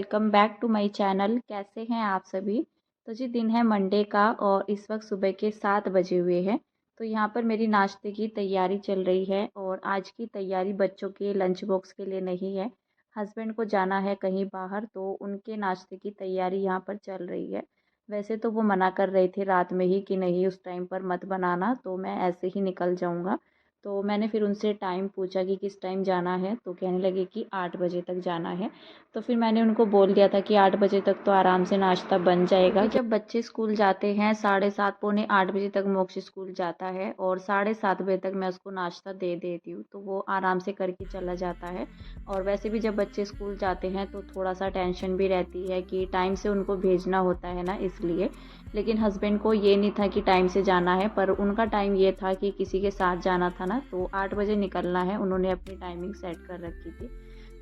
Welcome back to my channel. कैसे हैं आप सभी। तो जी दिन है मंडे का और इस वक्त सुबह के 7 बजे हुए हैं। तो यहाँ पर मेरी नाश्ते की तैयारी चल रही है और आज की तैयारी बच्चों के लंच बॉक्स के लिए नहीं है। हस्बैंड को जाना है कहीं बाहर, तो उनके नाश्ते की तैयारी यहाँ पर चल रही है। वैसे तो वो मना कर रहे थे रात में ही कि नहीं उस टाइम पर मत बनाना, तो मैं ऐसे ही निकल जाऊँगा। तो मैंने फिर उनसे टाइम पूछा कि किस टाइम जाना है, तो कहने लगे कि 8 बजे तक जाना है। तो फिर मैंने उनको बोल दिया था कि 8 बजे तक तो आराम से नाश्ता बन जाएगा, क्योंकि जब बच्चे स्कूल जाते हैं 7:30 पौने 8 बजे तक मोक्ष स्कूल जाता है और 7:30 बजे तक मैं उसको नाश्ता दे देती हूँ, तो वो आराम से करके चला जाता है। और वैसे भी जब बच्चे स्कूल जाते हैं तो थोड़ा सा टेंशन भी रहती है कि टाइम से उनको भेजना होता है ना, इसलिए। लेकिन हस्बैंड को ये नहीं था कि टाइम से जाना है, पर उनका टाइम ये था कि किसी के साथ जाना था ना, तो 8 बजे निकलना है, उन्होंने अपनी टाइमिंग सेट कर रखी थी।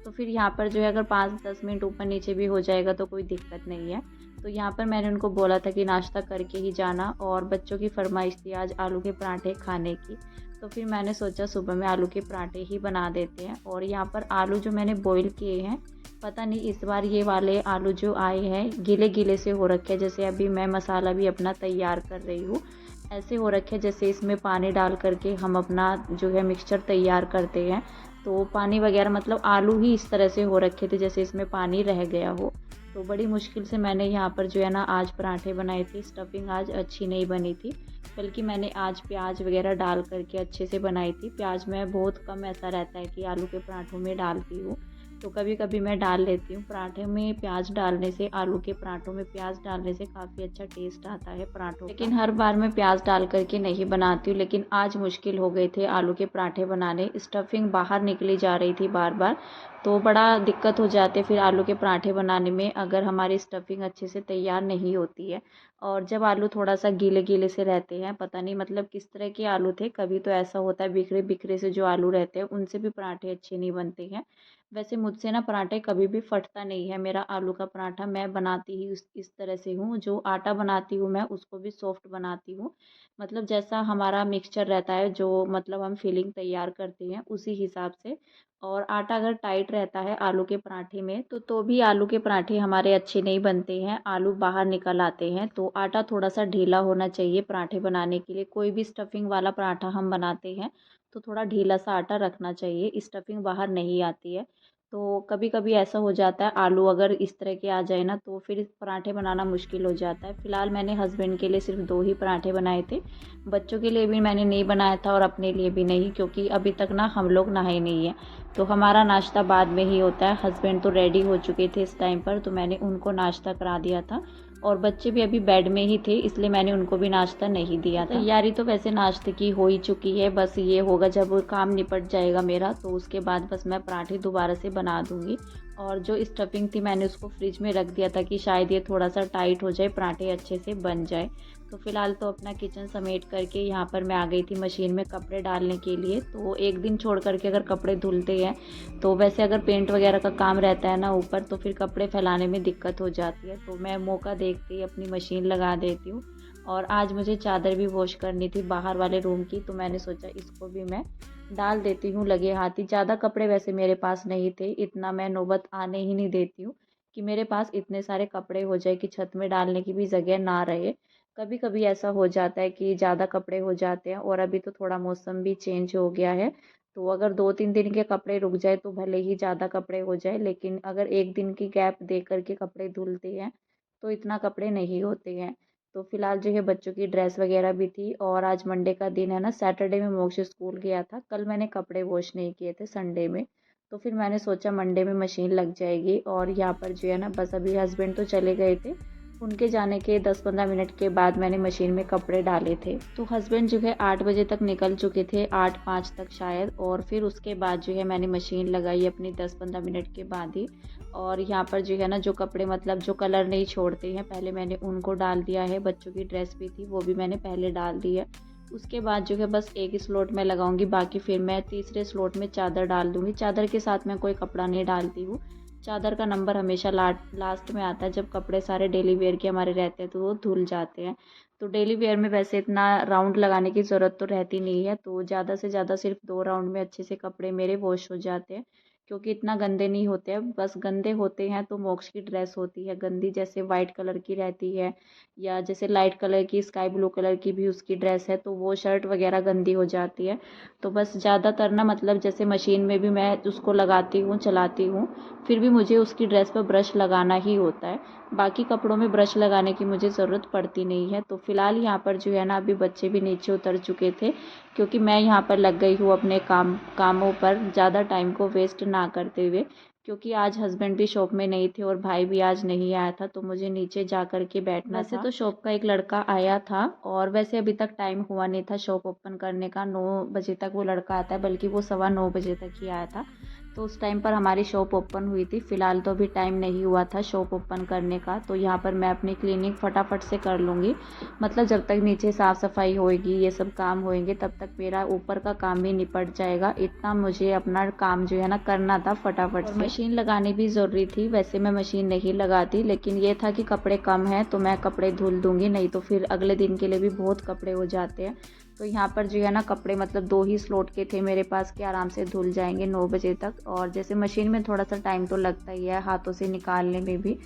तो फिर यहाँ पर जो है अगर 5-10 मिनट ऊपर नीचे भी हो जाएगा तो कोई दिक्कत नहीं है। तो यहाँ पर मैंने उनको बोला था कि नाश्ता करके ही जाना, और बच्चों की फरमाइश थी आज आलू के पराठे खाने की। तो फिर मैंने सोचा सुबह में आलू के पराठे ही बना देते हैं। और यहाँ पर आलू जो मैंने बॉईल किए हैं, पता नहीं इस बार ये वाले आलू जो आए हैं गीले गीले से हो रखे हैं। जैसे अभी मैं मसाला भी अपना तैयार कर रही हूँ, ऐसे हो रखे जैसे इसमें पानी डाल करके हम अपना जो है मिक्सचर तैयार करते हैं। तो पानी वगैरह मतलब आलू ही इस तरह से हो रखे थे जैसे इसमें पानी रह गया हो। तो बड़ी मुश्किल से मैंने यहाँ पर जो है ना आज पराठे बनाए थे। स्टफिंग आज अच्छी नहीं बनी थी, बल्कि मैंने आज प्याज वगैरह डाल करके अच्छे से बनाई थी। प्याज मैं बहुत कम ऐसा रहता है कि आलू के पराठों में डालती हूँ, तो कभी कभी मैं डाल लेती हूँ। पराठे में प्याज डालने से, आलू के पराठों में प्याज डालने से काफ़ी अच्छा टेस्ट आता है पराठों, लेकिन हर बार मैं प्याज डाल करके नहीं बनाती हूँ। लेकिन आज मुश्किल हो गए थे आलू के पराठे बनाने, स्टफिंग बाहर निकली जा रही थी बार बार, तो बड़ा दिक्कत हो जाती है फिर आलू के पराठे बनाने में अगर हमारी स्टफिंग अच्छे से तैयार नहीं होती है। और जब आलू थोड़ा सा गीले गीले से रहते हैं, पता नहीं मतलब किस तरह के आलू थे, कभी तो ऐसा होता है बिखरे बिखरे से जो आलू रहते हैं उनसे भी पराठे अच्छे नहीं बनते हैं। वैसे मुझसे ना पराठे कभी भी फटता नहीं है। मेरा आलू का पराठा मैं बनाती ही इस तरह से हूँ, जो आटा बनाती हूँ मैं उसको भी सॉफ्ट बनाती हूँ। मतलब जैसा हमारा मिक्सचर रहता है, जो मतलब हम फिलिंग तैयार करते हैं उसी हिसाब से। और आटा अगर टाइट रहता है आलू के पराठे में तो भी आलू के पराठे हमारे अच्छे नहीं बनते हैं, आलू बाहर निकल आते हैं। तो आटा थोड़ा सा ढीला होना चाहिए पराठे बनाने के लिए। कोई भी स्टफिंग वाला पराठा हम बनाते हैं तो थोड़ा ढीला सा आटा रखना चाहिए, स्टफिंग बाहर नहीं आती है। तो कभी कभी ऐसा हो जाता है आलू अगर इस तरह के आ जाए ना, तो फिर पराठे बनाना मुश्किल हो जाता है। फिलहाल मैंने हस्बैंड के लिए सिर्फ 2 ही पराठे बनाए थे, बच्चों के लिए भी मैंने नहीं बनाया था और अपने लिए भी नहीं, क्योंकि अभी तक ना हम लोग नहाए नहीं हैं। तो हमारा नाश्ता बाद में ही होता है। हस्बैंड तो रेडी हो चुके थे इस टाइम पर, तो मैंने उनको नाश्ता करा दिया था। और बच्चे भी अभी बेड में ही थे, इसलिए मैंने उनको भी नाश्ता नहीं दिया था। तैयारी तो वैसे नाश्ते की हो ही चुकी है, बस ये होगा जब काम निपट जाएगा मेरा तो उसके बाद बस मैं पराठे दोबारा से बना दूंगी। और जो स्टफिंग थी मैंने उसको फ्रिज में रख दिया था कि शायद ये थोड़ा सा टाइट हो जाए, पराठे अच्छे से बन जाए। तो फिलहाल तो अपना किचन समेट करके यहाँ पर मैं आ गई थी मशीन में कपड़े डालने के लिए। तो एक दिन छोड़ करके अगर कपड़े धुलते हैं, तो वैसे अगर पेंट वगैरह का काम रहता है ना ऊपर, तो फिर कपड़े फैलाने में दिक्कत हो जाती है। तो मैं मौका देखते ही अपनी मशीन लगा देती हूँ। और आज मुझे चादर भी वॉश करनी थी बाहर वाले रूम की, तो मैंने सोचा इसको भी मैं डाल देती हूँ लगे हाथ ही। ज़्यादा कपड़े वैसे मेरे पास नहीं थे, इतना मैं नौबत आने ही नहीं देती हूँ कि मेरे पास इतने सारे कपड़े हो जाए कि छत में डालने की भी जगह ना रहे। कभी कभी ऐसा हो जाता है कि ज़्यादा कपड़े हो जाते हैं, और अभी तो थोड़ा मौसम भी चेंज हो गया है। तो अगर 2-3 दिन के कपड़े रुक जाए तो भले ही ज़्यादा कपड़े हो जाए, लेकिन अगर एक दिन की गैप दे करके कपड़े धुलते हैं तो इतना कपड़े नहीं होते हैं। तो फिलहाल जो है बच्चों की ड्रेस वगैरह भी थी, और आज मंडे का दिन है ना, सैटरडे में मोक्ष स्कूल गया था। कल मैंने कपड़े वॉश नहीं किए थे संडे में, तो फिर मैंने सोचा मंडे में मशीन लग जाएगी। और यहाँ पर जो है ना बस अभी हस्बैंड तो चले गए थे, उनके जाने के 10-15 मिनट के बाद मैंने मशीन में कपड़े डाले थे। तो हस्बैंड जो है 8 बजे तक निकल चुके थे, 8:05 तक शायद। और फिर उसके बाद जो है मैंने मशीन लगाई अपनी 10-15 मिनट के बाद ही। और यहाँ पर जो है ना जो कपड़े मतलब जो कलर नहीं छोड़ते हैं, पहले मैंने उनको डाल दिया है। बच्चों की ड्रेस भी थी वो भी मैंने पहले डाल दी है। उसके बाद जो है बस एक स्लॉट में लगाऊंगी, बाकी फिर मैं तीसरे स्लॉट में चादर डाल दूंगी। चादर के साथ मैं कोई कपड़ा नहीं डालती हूँ। चादर का नंबर हमेशा लास्ट में आता है, जब कपड़े सारे डेली वेयर के हमारे रहते हैं तो वो धुल जाते हैं। तो डेली वेयर में वैसे इतना राउंड लगाने की ज़रूरत तो रहती नहीं है, तो ज़्यादा से ज़्यादा सिर्फ 2 राउंड में अच्छे से कपड़े मेरे वॉश हो जाते हैं। क्योंकि इतना गंदे नहीं होते हैं। बस गंदे होते हैं तो मोक्ष की ड्रेस होती है गंदी, जैसे वाइट कलर की रहती है या जैसे लाइट कलर की स्काई ब्लू कलर की भी उसकी ड्रेस है, तो वो शर्ट वगैरह गंदी हो जाती है। तो बस ज़्यादातर ना मतलब जैसे मशीन में भी मैं उसको लगाती हूँ, चलाती हूँ, फिर भी मुझे उसकी ड्रेस पर ब्रश लगाना ही होता है। बाकी कपड़ों में ब्रश लगाने की मुझे ज़रूरत पड़ती नहीं है। तो फ़िलहाल यहाँ पर जो है ना, अभी बच्चे भी नीचे उतर चुके थे, क्योंकि मैं यहाँ पर लग गई हूँ अपने कामों पर, ज़्यादा टाइम को वेस्ट ना करते हुए, क्योंकि आज हस्बैंड भी शॉप में नहीं थे और भाई भी आज नहीं आया था, तो मुझे नीचे जा कर के बैठना था। वैसे तो शॉप का एक लड़का आया था, और वैसे अभी तक टाइम हुआ नहीं था शॉप ओपन करने का। 9 बजे तक वो लड़का आता है, बल्कि वो 9:15 तक ही आया था, तो उस टाइम पर हमारी शॉप ओपन हुई थी। फ़िलहाल तो अभी टाइम नहीं हुआ था शॉप ओपन करने का, तो यहाँ पर मैं अपनी क्लीनिंग फटाफट से कर लूँगी। मतलब जब तक नीचे साफ़ सफाई होएगी, ये सब काम होएंगे, तब तक मेरा ऊपर का काम भी निपट जाएगा। इतना मुझे अपना काम जो है ना करना था फटाफट से। मशीन लगानी भी ज़रूरी थी। वैसे मैं मशीन नहीं लगाती, लेकिन ये था कि कपड़े कम हैं तो मैं कपड़े धुल दूँगी, नहीं तो फिर अगले दिन के लिए भी बहुत कपड़े हो जाते हैं। तो यहाँ पर जो है ना कपड़े मतलब 2 ही स्लॉट के थे मेरे पास कि आराम से धुल जाएंगे 9 बजे तक। और जैसे मशीन में थोड़ा सा टाइम तो लगता ही है हाथों से निकालने में भी,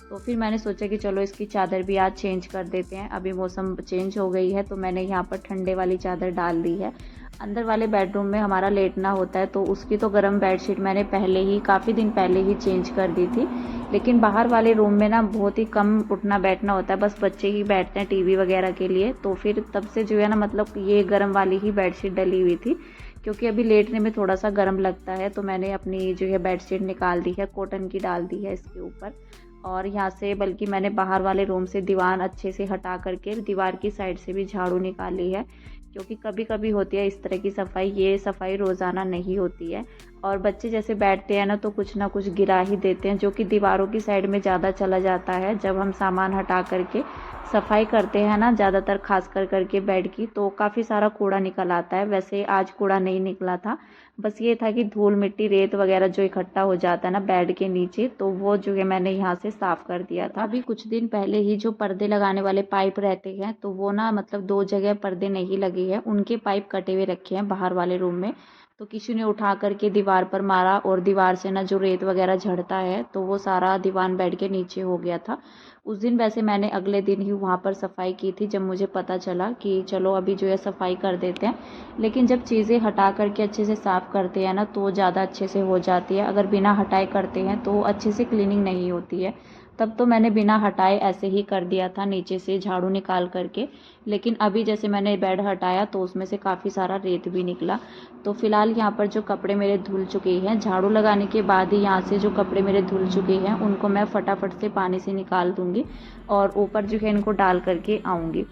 तो फिर मैंने सोचा कि चलो इसकी चादर भी आज चेंज कर देते हैं। अभी मौसम चेंज हो गई है, तो मैंने यहाँ पर ठंडे वाली चादर डाल दी है। अंदर वाले बेडरूम में हमारा लेटना होता है, तो उसकी तो गर्म बेडशीट मैंने पहले ही काफ़ी दिन पहले ही चेंज कर दी थी। लेकिन बाहर वाले रूम में ना बहुत ही कम उठना बैठना होता है, बस बच्चे ही बैठते हैं टीवी वगैरह के लिए, तो फिर तब से जो है ना मतलब ये गर्म वाली ही बेडशीट डली हुई थी, क्योंकि अभी लेटने में थोड़ा सा गर्म लगता है। तो मैंने अपनी जो है बेडशीट निकाल दी है, कॉटन की डाल दी है इसके ऊपर। और यहाँ से बल्कि मैंने बाहर वाले रूम से दीवार अच्छे से हटा करके दीवार की साइड से भी झाड़ू निकाली है, क्योंकि कभी कभी होती है इस तरह की सफाई, ये सफाई रोज़ाना नहीं होती है। और बच्चे जैसे बैठते हैं ना कुछ गिरा ही देते हैं, जो कि दीवारों की साइड में ज़्यादा चला जाता है। जब हम सामान हटा करके सफाई करते हैं ना, ज़्यादातर खास कर करके बेड की, तो काफ़ी सारा कूड़ा निकल आता है। वैसे आज कूड़ा नहीं निकला था, बस ये था कि धूल मिट्टी रेत वगैरह जो इकट्ठा हो जाता है ना बेड के नीचे, तो वो जो है मैंने यहाँ से साफ़ कर दिया था। अभी कुछ दिन पहले ही जो पर्दे लगाने वाले पाइप रहते हैं, तो वो ना मतलब 2 जगह पर्दे नहीं लगे हैं, उनके पाइप कटे हुए रखे हैं बाहर वाले रूम में। तो किसी ने उठा करके दीवार पर मारा, और दीवार से ना जो रेत वगैरह झड़ता है, तो वो सारा दीवान बेड के नीचे हो गया था। उस दिन वैसे मैंने अगले दिन ही वहाँ पर सफाई की थी, जब मुझे पता चला कि चलो अभी जो है सफाई कर देते हैं। लेकिन जब चीज़ें हटा करके अच्छे से साफ़ करते हैं ना, तो ज़्यादा अच्छे से हो जाती है। अगर बिना हटाए करते हैं तो अच्छे से क्लीनिंग नहीं होती है। तब तो मैंने बिना हटाए ऐसे ही कर दिया था, नीचे से झाड़ू निकाल करके। लेकिन अभी जैसे मैंने बेड हटाया, तो उसमें से काफ़ी सारा रेत भी निकला। तो फिलहाल यहाँ पर जो कपड़े मेरे धुल चुके हैं, झाड़ू लगाने के बाद ही यहाँ से जो कपड़े मेरे धुल चुके हैं, उनको मैं फटाफट से पानी से निकाल दूँगी और ऊपर जो है इनको डाल करके आऊँगी।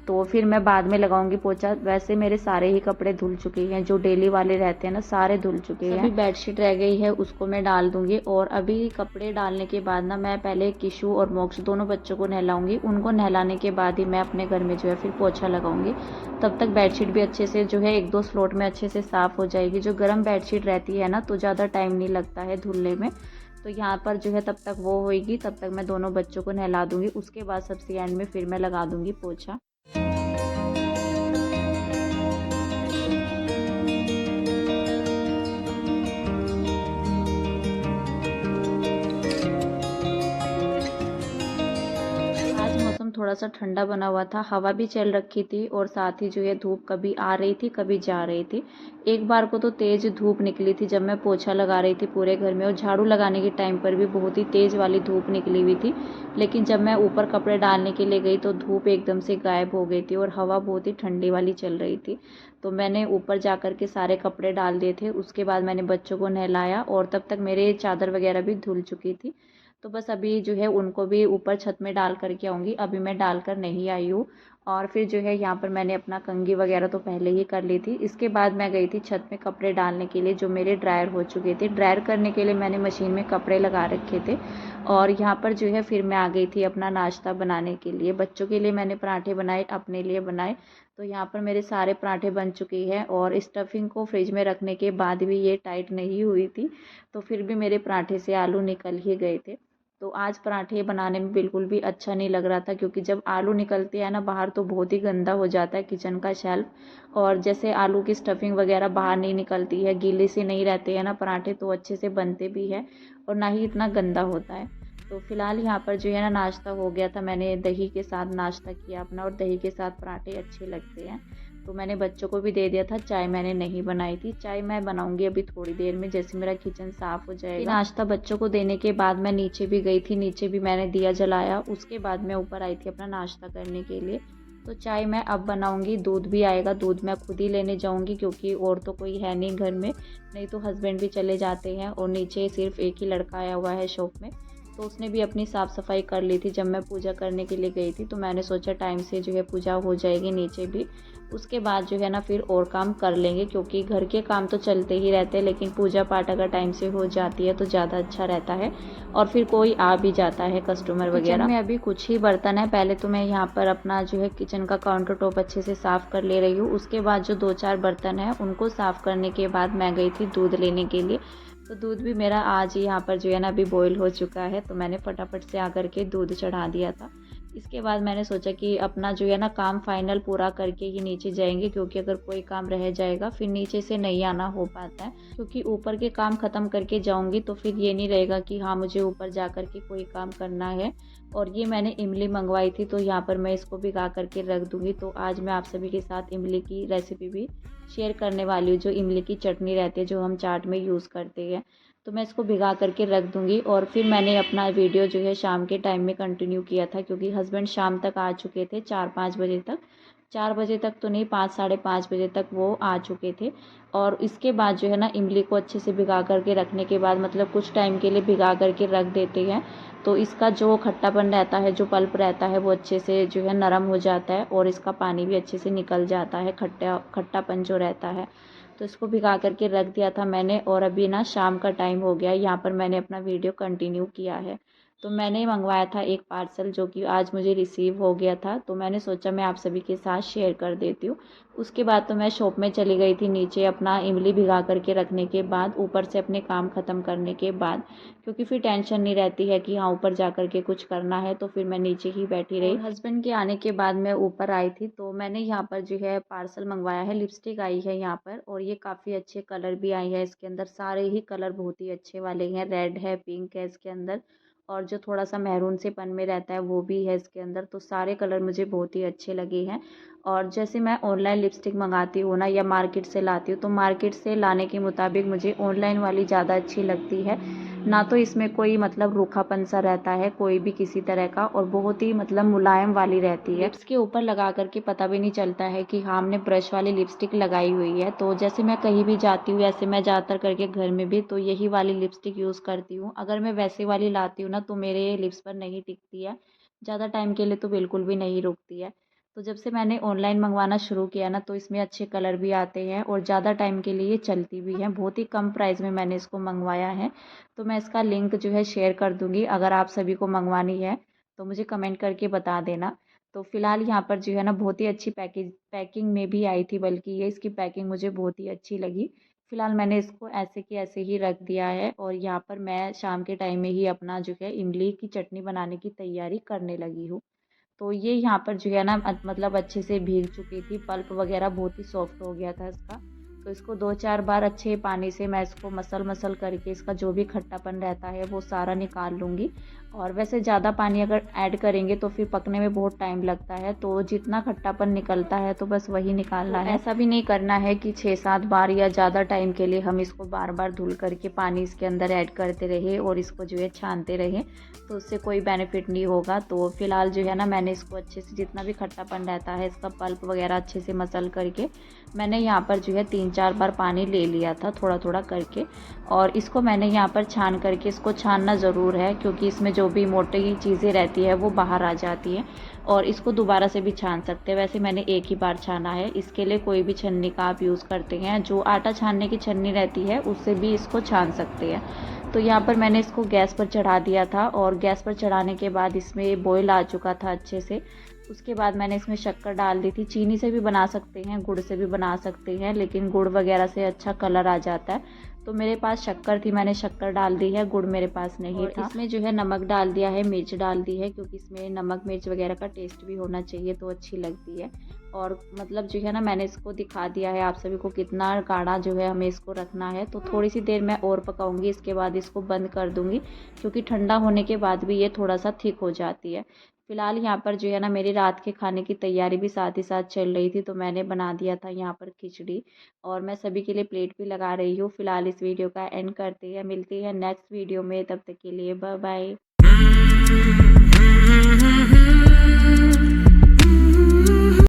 तो फिर मैं बाद में लगाऊंगी पोछा। वैसे मेरे सारे ही कपड़े धुल चुके हैं, जो डेली वाले रहते हैं ना, सारे धुल चुके हैं। अभी बेडशीट रह गई है, उसको मैं डाल दूंगी। और अभी कपड़े डालने के बाद ना मैं पहले किशु और मोक्ष दोनों बच्चों को नहलाऊंगी। उनको नहलाने के बाद ही मैं अपने घर में जो है फिर पोछा लगाऊंगी। तब तक बेडशीट भी अच्छे से जो है 1-2 स्लॉट में अच्छे से साफ़ हो जाएगी। जो गर्म बेडशीट रहती है ना, तो ज़्यादा टाइम नहीं लगता है धुलने में। तो यहाँ पर जो है तब तक वो होएगी, तब तक मैं दोनों बच्चों को नहला दूंगी। उसके बाद सबसे एंड में फिर मैं लगा दूंगी पोछा। आज मौसम थोड़ा सा ठंडा बना हुआ था, हवा भी चल रखी थी, और साथ ही जो है धूप कभी आ रही थी कभी जा रही थी। एक बार को तो तेज़ धूप निकली थी जब मैं पोछा लगा रही थी पूरे घर में, और झाड़ू लगाने के टाइम पर भी बहुत ही तेज़ वाली धूप निकली हुई थी। लेकिन जब मैं ऊपर कपड़े डालने के लिए गई, तो धूप एकदम से गायब हो गई थी और हवा बहुत ही ठंडी वाली चल रही थी। तो मैंने ऊपर जा कर के सारे कपड़े डाल दिए थे। उसके बाद मैंने बच्चों को नहलाया, और तब तक मेरे चादर वगैरह भी धुल चुकी थी। तो बस अभी जो है उनको भी ऊपर छत में डाल करके आऊँगी। अभी मैं डाल कर नहीं आई हूँ। और फिर जो है यहाँ पर मैंने अपना कंघी वगैरह तो पहले ही कर ली थी। इसके बाद मैं गई थी छत में कपड़े डालने के लिए, जो मेरे ड्रायर हो चुके थे। ड्रायर करने के लिए मैंने मशीन में कपड़े लगा रखे थे। और यहाँ पर जो है फिर मैं आ गई थी अपना नाश्ता बनाने के लिए। बच्चों के लिए मैंने पराठे बनाए, अपने लिए बनाए। तो यहाँ पर मेरे सारे पराठे बन चुके हैं, और स्टफिंग को फ्रिज में रखने के बाद भी ये टाइट नहीं हुई थी, तो फिर भी मेरे पराठे से आलू निकल ही गए थे। तो आज पराठे बनाने में बिल्कुल भी अच्छा नहीं लग रहा था, क्योंकि जब आलू निकलते हैं ना बाहर तो बहुत ही गंदा हो जाता है किचन का शेल्फ। और जैसे आलू की स्टफिंग वगैरह बाहर नहीं निकलती है, गीले से नहीं रहते हैं ना पराठे, तो अच्छे से बनते भी है और ना ही इतना गंदा होता है। तो फिलहाल यहाँ पर जो है ना नाश्ता हो गया था, मैंने दही के साथ नाश्ता किया अपना, और दही के साथ पराठे अच्छे लगते हैं तो मैंने बच्चों को भी दे दिया था। चाय मैंने नहीं बनाई थी, चाय मैं बनाऊंगी अभी थोड़ी देर में, जैसे मेरा किचन साफ हो जाएगा। नाश्ता बच्चों को देने के बाद मैं नीचे भी गई थी, नीचे भी मैंने दिया जलाया, उसके बाद मैं ऊपर आई थी अपना नाश्ता करने के लिए। तो चाय मैं अब बनाऊंगी, दूध भी आएगा, दूध मैं खुद ही लेने जाऊंगी क्योंकि और तो कोई है नहीं घर में, नहीं तो हस्बैंड भी चले जाते हैं और नीचे सिर्फ एक ही लड़का आया हुआ है शॉप में, तो उसने भी अपनी साफ़ सफाई कर ली थी जब मैं पूजा करने के लिए गई थी। तो मैंने सोचा टाइम से जो है पूजा हो जाएगी नीचे भी, उसके बाद जो है ना फिर और काम कर लेंगे, क्योंकि घर के काम तो चलते ही रहते हैं, लेकिन पूजा पाठ अगर टाइम से हो जाती है तो ज़्यादा अच्छा रहता है और फिर कोई आ भी जाता है कस्टमर वगैरह। में अभी कुछ ही बर्तन है, पहले तो मैं यहाँ पर अपना जो है किचन का काउंटर टॉप अच्छे से साफ़ कर ले रही हूँ। उसके बाद जो 2-4 बर्तन हैं उनको साफ़ करने के बाद मैं गई थी दूध लेने के लिए। तो दूध भी मेरा आज ही यहाँ पर जो है ना अभी बॉईल हो चुका है, तो मैंने फटाफट से आकर के दूध चढ़ा दिया था। इसके बाद मैंने सोचा कि अपना जो है ना काम फाइनल पूरा करके ही नीचे जाएंगे, क्योंकि अगर कोई काम रह जाएगा फिर नीचे से नहीं आना हो पाता है, क्योंकि ऊपर के काम ख़त्म करके जाऊंगी तो फिर ये नहीं रहेगा कि हाँ मुझे ऊपर जा कर के कोई काम करना है। और ये मैंने इमली मंगवाई थी, तो यहाँ पर मैं इसको भिगा करके रख दूँगी। तो आज मैं आप सभी के साथ इमली की रेसिपी भी शेयर करने वाली हूँ, जो इमली की चटनी रहती है जो हम चाट में यूज़ करते हैं। तो मैं इसको भिगा करके रख दूँगी और फिर मैंने अपना वीडियो जो है शाम के टाइम में कंटिन्यू किया था, क्योंकि हस्बैंड शाम तक आ चुके थे 4-5 बजे तक। 4 बजे तक तो नहीं, 5 साढ़े 5 बजे तक वो आ चुके थे। और इसके बाद जो है ना इमली को अच्छे से भिगा करके रखने के बाद, मतलब कुछ टाइम के लिए भिगा करके रख देते हैं, तो इसका जो खट्टापन रहता है, जो पल्प रहता है, वो अच्छे से जो है नरम हो जाता है और इसका पानी भी अच्छे से निकल जाता है, खट्टापन जो रहता है। तो इसको भिगा करके रख दिया था मैंने, और अभी ना शाम का टाइम हो गया, यहाँ पर मैंने अपना वीडियो कंटिन्यू किया है। तो मैंने मंगवाया था एक पार्सल जो कि आज मुझे रिसीव हो गया था, तो मैंने सोचा मैं आप सभी के साथ शेयर कर देती हूँ। उसके बाद तो मैं शॉप में चली गई थी नीचे, अपना इमली भिगा करके रखने के बाद, ऊपर से अपने काम ख़त्म करने के बाद, क्योंकि फिर टेंशन नहीं रहती है कि हाँ ऊपर जा कर के कुछ करना है, तो फिर मैं नीचे ही बैठी रही। हस्बैंड के आने के बाद मैं ऊपर आई थी, तो मैंने यहाँ पर जो है पार्सल मंगवाया है, लिपस्टिक आई है यहाँ पर, और ये काफ़ी अच्छे कलर भी आई है इसके अंदर, सारे ही कलर बहुत ही अच्छे वाले हैं, रेड है, पिंक है इसके अंदर, और जो थोड़ा सा मैरून से पन में रहता है वो भी है इसके अंदर। तो सारे कलर मुझे बहुत ही अच्छे लगे हैं। और जैसे मैं ऑनलाइन लिपस्टिक मंगाती हूँ ना या मार्केट से लाती हूँ, तो मार्केट से लाने के मुताबिक मुझे ऑनलाइन वाली ज़्यादा अच्छी लगती है। ना तो इसमें कोई मतलब रूखापन सा रहता है कोई भी किसी तरह का, और बहुत ही मतलब मुलायम वाली रहती है। लिप्स के ऊपर लगा करके पता भी नहीं चलता है कि हाँ हमने ब्रश वाली लिपस्टिक लगाई हुई है। तो जैसे मैं कहीं भी जाती हूँ, ऐसे मैं ज़्यादातर करके घर में भी तो यही वाली लिपस्टिक यूज़ करती हूँ। अगर मैं वैसे वाली लाती हूँ ना तो मेरे लिप्स पर नहीं टिकती है ज़्यादा टाइम के लिए, तो बिल्कुल भी नहीं रुकती है। तो जब से मैंने ऑनलाइन मंगवाना शुरू किया ना, तो इसमें अच्छे कलर भी आते हैं और ज़्यादा टाइम के लिए चलती भी है। बहुत ही कम प्राइस में मैंने इसको मंगवाया है, तो मैं इसका लिंक जो है शेयर कर दूँगी। अगर आप सभी को मंगवानी है तो मुझे कमेंट करके बता देना। तो फ़िलहाल यहाँ पर जो है ना बहुत ही अच्छी पैकिंग में भी आई थी, बल्कि ये इसकी पैकिंग मुझे बहुत ही अच्छी लगी। फ़िलहाल मैंने इसको ऐसे के ऐसे ही रख दिया है, और यहाँ पर मैं शाम के टाइम में ही अपना जो है इमली की चटनी बनाने की तैयारी करने लगी हूँ। तो ये यहाँ पर जो है ना मतलब अच्छे से भीग चुकी थी, पल्प वगैरह बहुत ही सॉफ्ट हो गया था इसका। तो इसको 2-4 बार अच्छे पानी से मैं इसको मसल करके इसका जो भी खट्टापन रहता है वो सारा निकाल लूँगी। और वैसे ज़्यादा पानी अगर ऐड करेंगे तो फिर पकने में बहुत टाइम लगता है, तो जितना खट्टापन निकलता है तो बस वही निकालना है। ऐसा भी नहीं करना है कि 6-7 बार या ज़्यादा टाइम के लिए हम इसको बार बार धुल करके पानी इसके अंदर ऐड करते रहे और इसको जो है छानते रहे, तो उससे कोई बेनिफिट नहीं होगा। तो फिलहाल जो है ना मैंने इसको अच्छे से जितना भी खट्टापन रहता है इसका पल्प वगैरह अच्छे से मसल करके मैंने यहाँ पर जो है 3-4 बार पानी ले लिया था थोड़ा थोड़ा करके, और इसको मैंने यहाँ पर छान करके, इसको छानना ज़रूर है क्योंकि इसमें जो भी मोटी चीज़ें रहती है वो बाहर आ जाती है, और इसको दोबारा से भी छान सकते हैं। वैसे मैंने एक ही बार छाना है, इसके लिए कोई भी छन्नी का आप यूज़ करते हैं, जो आटा छानने की छन्नी रहती है उससे भी इसको छान सकते हैं। तो यहाँ पर मैंने इसको गैस पर चढ़ा दिया था, और गैस पर चढ़ाने के बाद इसमें बॉयल आ चुका था अच्छे से। उसके बाद मैंने इसमें शक्कर डाल दी थी, चीनी से भी बना सकते हैं, गुड़ से भी बना सकते हैं, लेकिन गुड़ वगैरह से अच्छा कलर आ जाता है। तो मेरे पास शक्कर थी, मैंने शक्कर डाल दी है, गुड़ मेरे पास नहीं था। इसमें जो है नमक डाल दिया है, मिर्च डाल दी है, क्योंकि इसमें नमक मिर्च वगैरह का टेस्ट भी होना चाहिए तो अच्छी लगती है। और मतलब जो है ना, मैंने इसको दिखा दिया है आप सभी को कितना गाढ़ा जो है हमें इसको रखना है। तो थोड़ी सी देर मैं और पकाऊंगी, इसके बाद इसको बंद कर दूंगी, क्योंकि ठंडा होने के बाद भी ये थोड़ा सा थिक हो जाती है। फिलहाल यहाँ पर जो है ना, मेरी रात के खाने की तैयारी भी साथ ही साथ चल रही थी, तो मैंने बना दिया था यहाँ पर खिचड़ी, और मैं सभी के लिए प्लेट भी लगा रही हूँ। फिलहाल इस वीडियो का एंड करते हैं, मिलती है नेक्स्ट वीडियो में, तब तक के लिए बाय बाय।